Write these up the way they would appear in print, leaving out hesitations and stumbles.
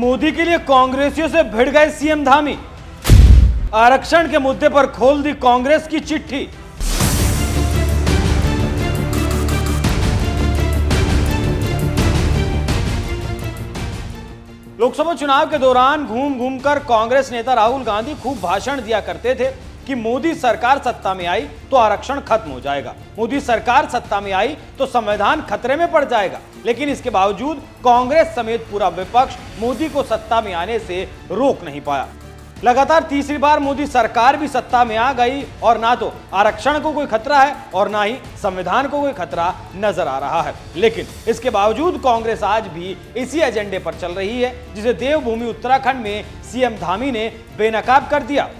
मोदी के लिए कांग्रेसियों से भिड़ गए सीएम धामी। आरक्षण के मुद्दे पर खोल दी कांग्रेस की चिट्ठी। लोकसभा चुनाव के दौरान घूम घूमकर कांग्रेस नेता राहुल गांधी खूब भाषण दिया करते थे कि मोदी सरकार सत्ता में आई तो आरक्षण खत्म हो जाएगा, मोदी सरकार सत्ता में आई तो संविधान खतरे में पड़ जाएगा। लेकिन इसके बावजूद कांग्रेस समेत पूरा विपक्ष मोदी को सत्ता में आने से रोक नहीं पाया। लगातार तीसरी बार मोदी सरकार भी सत्ता में आ गई और ना तो आरक्षण को कोई खतरा है और ना ही संविधान को कोई खतरा नजर आ रहा है। लेकिन इसके बावजूद कांग्रेस आज भी इसी एजेंडे पर चल रही है जिसे देवभूमि उत्तराखंड में सीएम धामी ने बेनकाब कर दिया।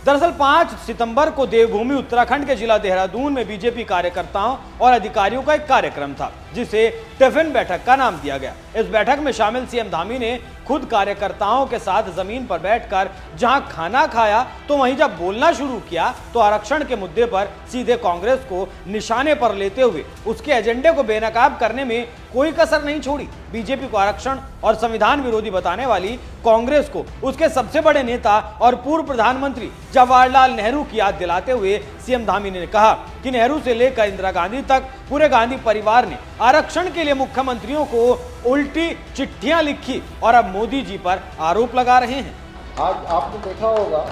दरअसल 5 सितंबर को देवभूमि उत्तराखंड के जिला देहरादून में बीजेपी कार्यकर्ताओं और अधिकारियों का एक कार्यक्रम था जिसे टिफिन बैठक का नाम दिया गया। इस बैठक में शामिल सीएम धामी ने खुद कार्यकर्ताओं के साथ जमीन पर बैठकर जहां खाना खाया तो वहीं जब बोलना शुरू किया तो आरक्षण के मुद्दे पर सीधे कांग्रेस को निशाने पर लेते हुए उसके एजेंडे को बेनकाब करने में कोई कसर नहीं छोड़ी। बीजेपी को आरक्षण और संविधान विरोधी बताने वाली कांग्रेस को उसके सबसे बड़े नेता और पूर्व प्रधानमंत्री जवाहरलाल नेहरू की याद दिलाते हुए सीएम धामी ने कहा कि नेहरू से लेकर इंदिरा गांधी तक पूरे गांधी परिवार ने आरक्षण के लिए मुख्यमंत्रियों को उल्टी चिट्ठियां लिखी और अब मोदी जी पर आरोप लगा रहे हैं। आज आपने देखा होगा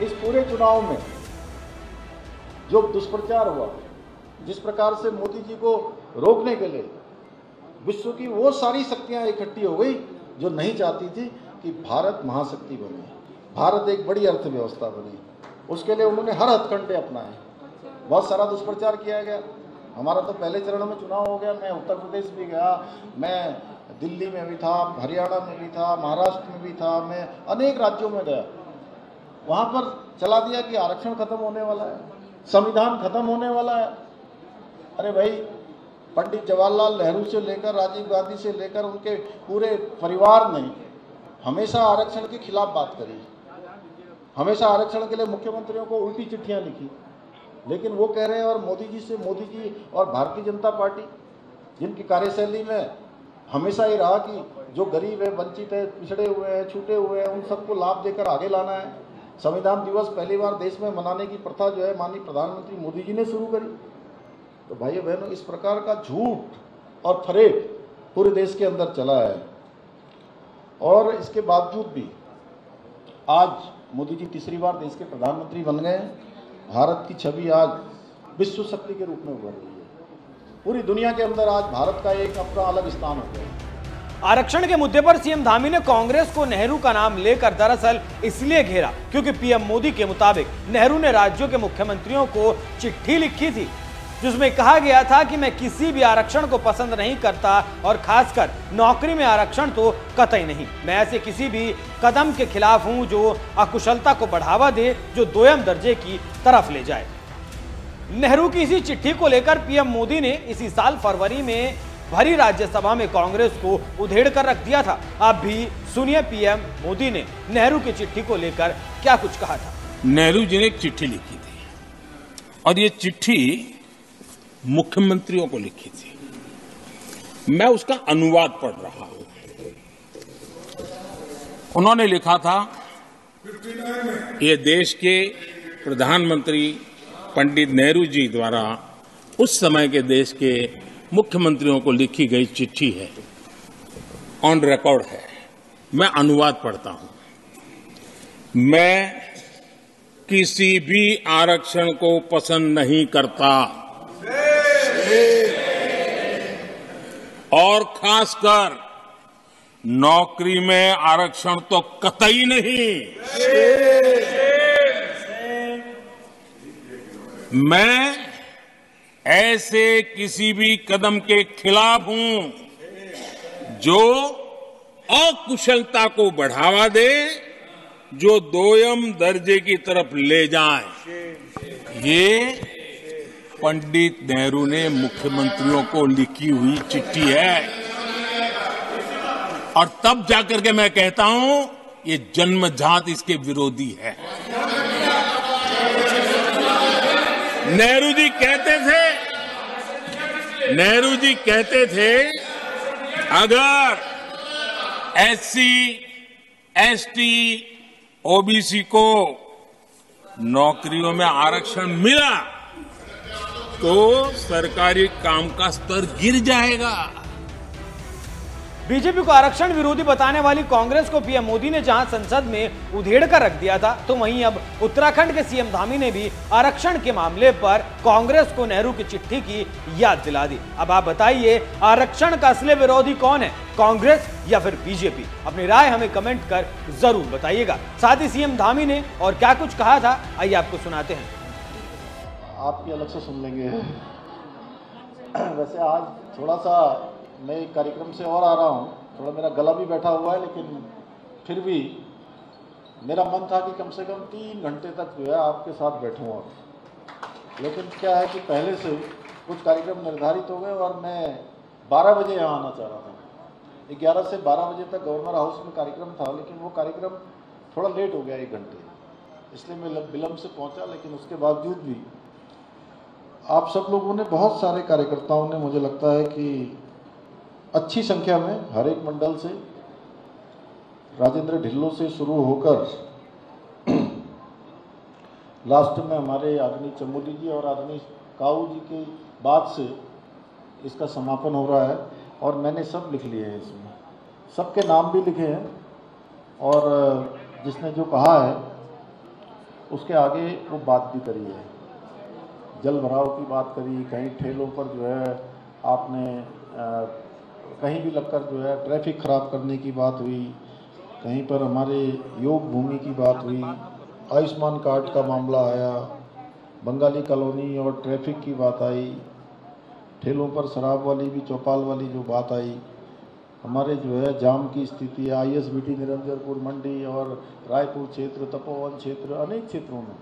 इस पूरे चुनाव में जो दुष्प्रचार हुआ, जिस प्रकार से मोदी जी को रोकने के लिए विश्व की वो सारी शक्तियां इकट्ठी हो गई जो नहीं चाहती थी कि भारत महाशक्ति बने, भारत एक बड़ी अर्थव्यवस्था बने। उसके लिए उन्होंने हर हथकंडे अपनाए, बहुत सारा दुष्प्रचार किया गया। हमारा तो पहले चरण में चुनाव हो गया, मैं उत्तर प्रदेश भी गया, मैं दिल्ली में भी था, हरियाणा में भी था, महाराष्ट्र में भी था, मैं अनेक राज्यों में गया। वहाँ पर चला दिया कि आरक्षण खत्म होने वाला है, संविधान खत्म होने वाला है। अरे भाई, पंडित जवाहरलाल नेहरू से लेकर राजीव गांधी से लेकर उनके पूरे परिवार ने हमेशा आरक्षण के खिलाफ बात करी, हमेशा आरक्षण के लिए मुख्यमंत्रियों को उल्टी चिट्ठियां लिखी। लेकिन वो कह रहे हैं और मोदी जी और भारतीय जनता पार्टी जिनकी कार्यशैली में हमेशा ये रहा कि जो गरीब है, वंचित है, पिछड़े हुए हैं, छूटे हुए हैं, उन सबको लाभ देकर आगे लाना है। संविधान दिवस पहली बार देश में मनाने की प्रथा जो है माननीय प्रधानमंत्री मोदी जी ने शुरू करी। तो भाइयों बहनों, इस प्रकार का झूठ और फरेब पूरे देश के अंदर चला है और इसके बावजूद भी आज मोदी जी तीसरी बार देश के प्रधानमंत्री बन गए। भारत की छवि आज विश्व शक्ति के रूप में उभर रही है। पूरी दुनिया के अंदर आज भारत का एक अपना अलग स्थान हो गया। आरक्षण के मुद्दे पर सीएम धामी ने कांग्रेस को नेहरू का नाम लेकर दरअसल इसलिए घेरा क्योंकि पीएम मोदी के मुताबिक नेहरू ने राज्यों के मुख्यमंत्रियों को चिट्ठी लिखी थी जिसमें कहा गया था कि मैं किसी भी आरक्षण को पसंद नहीं करता और खासकर नौकरी में आरक्षण तो कतई नहीं। मैं ऐसे किसी भी कदम के खिलाफ हूं जो अकुशलता को बढ़ावा दे, जो दोयम दर्जे की तरफ ले जाए। नेहरू की इसी चिट्ठी को लेकर पीएम मोदी ने इसी साल फरवरी में भरी राज्यसभा में कांग्रेस को उधेड़ कर रख दिया था। आप भी सुनिए पीएम मोदी ने नेहरू की चिट्ठी को लेकर क्या कुछ कहा था। नेहरू जी ने एक चिट्ठी लिखी थी और ये चिट्ठी मुख्यमंत्रियों को लिखी थी। मैं उसका अनुवाद पढ़ रहा हूं। उन्होंने लिखा था, ये देश के प्रधानमंत्री पंडित नेहरू जी द्वारा उस समय के देश के मुख्यमंत्रियों को लिखी गई चिट्ठी है, ऑन रिकॉर्ड है। मैं अनुवाद पढ़ता हूं। मैं किसी भी आरक्षण को पसंद नहीं करता और खासकर नौकरी में आरक्षण तो कतई नहीं। मैं ऐसे किसी भी कदम के खिलाफ हूं जो अकुशलता को बढ़ावा दे, जो दोयम दर्जे की तरफ ले जाए। ये पंडित नेहरू ने मुख्यमंत्रियों को लिखी हुई चिट्ठी है और तब जाकर के मैं कहता हूं ये जन्मजात इसके विरोधी है। नेहरू जी कहते थे अगर SC, ST, OBC को नौकरियों में आरक्षण मिला तो सरकारी काम का स्तर गिर जाएगा। बीजेपी को आरक्षण विरोधी बताने वाली कांग्रेस को पीएम मोदी ने जहां संसद में उधेड़ कर रख दिया था, तो वहीं अब उत्तराखंड के सीएम धामी ने भी आरक्षण के मामले पर कांग्रेस को नेहरू की चिट्ठी की याद दिला दी। अब आप बताइए, आरक्षण का असली विरोधी कौन है, कांग्रेस या फिर बीजेपी? अपनी राय हमें कमेंट कर जरूर बताइएगा। साथ ही सीएम धामी ने और क्या कुछ कहा था, आइए आपको सुनाते हैं। आपकी अलग से सुन लेंगे। वैसे आज थोड़ा सा मैं एक कार्यक्रम से और आ रहा हूँ, थोड़ा मेरा गला भी बैठा हुआ है, लेकिन फिर भी मेरा मन था कि कम से कम 3 घंटे तक जो है आपके साथ बैठूँ। लेकिन क्या है कि पहले से कुछ कार्यक्रम निर्धारित हो गए और मैं 12 बजे यहाँ आना चाह रहा था। 11 से 12 बजे तक गवर्नर हाउस में कार्यक्रम था, लेकिन वो कार्यक्रम थोड़ा लेट हो गया 1 घंटे, इसलिए मैं विलम्ब से पहुँचा। लेकिन उसके बावजूद भी आप सब लोगों ने, बहुत सारे कार्यकर्ताओं ने, मुझे लगता है कि अच्छी संख्या में हर एक मंडल से, राजेंद्र ढिल्लो से शुरू होकर लास्ट में हमारे आदरणीय चमोली जी और आदरणीय काऊ जी के बाद से इसका समापन हो रहा है। और मैंने सब लिख लिए हैं, इसमें सबके नाम भी लिखे हैं और जिसने जो कहा है उसके आगे वो बात भी करी है। जल भराव की बात करी, कहीं ठेलों पर जो है आपने कहीं भी लगकर जो है ट्रैफिक ख़राब करने की बात हुई, कहीं पर हमारे योग भूमि की बात हुई, आयुष्मान कार्ड का मामला आया, बंगाली कॉलोनी और ट्रैफिक की बात आई, ठेलों पर शराब वाली भी, चौपाल वाली जो बात आई, हमारे जो है जाम की स्थिति, ISBT निरंजनपुर मंडी और रायपुर क्षेत्र, तपोवन क्षेत्र, अनेक क्षेत्रों में,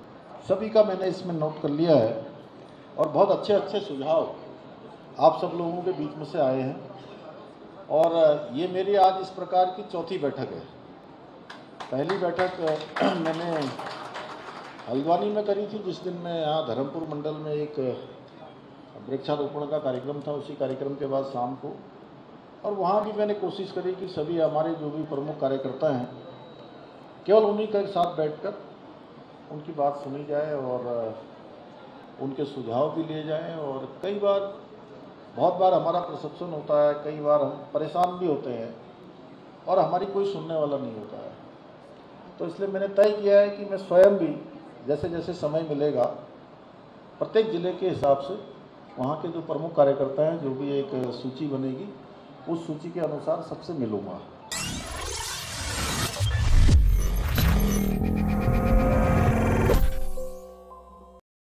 सभी का मैंने इसमें नोट कर लिया है। और बहुत अच्छे अच्छे सुझाव आप सब लोगों के बीच में से आए हैं। और ये मेरी आज इस प्रकार की चौथी बैठक है। पहली बैठक मैंने हल्द्वानी में करी थी, जिस दिन मैं यहाँ धर्मपुर मंडल में एक वृक्षारोपण का कार्यक्रम था, उसी कार्यक्रम के बाद शाम को, और वहाँ भी मैंने कोशिश करी कि सभी हमारे जो भी प्रमुख कार्यकर्ता हैं, केवल उन्हीं के साथ बैठकर उनकी बात सुनी जाए और उनके सुझाव भी लिए जाएं। और कई बार, बहुत बार हमारा परसेप्शन होता है, कई बार हम परेशान भी होते हैं और हमारी कोई सुनने वाला नहीं होता है। तो इसलिए मैंने तय किया है कि मैं स्वयं भी जैसे जैसे समय मिलेगा, प्रत्येक ज़िले के हिसाब से वहाँ के जो प्रमुख कार्यकर्ता हैं, जो भी एक सूची बनेगी, उस सूची के अनुसार सबसे मिलूँगा।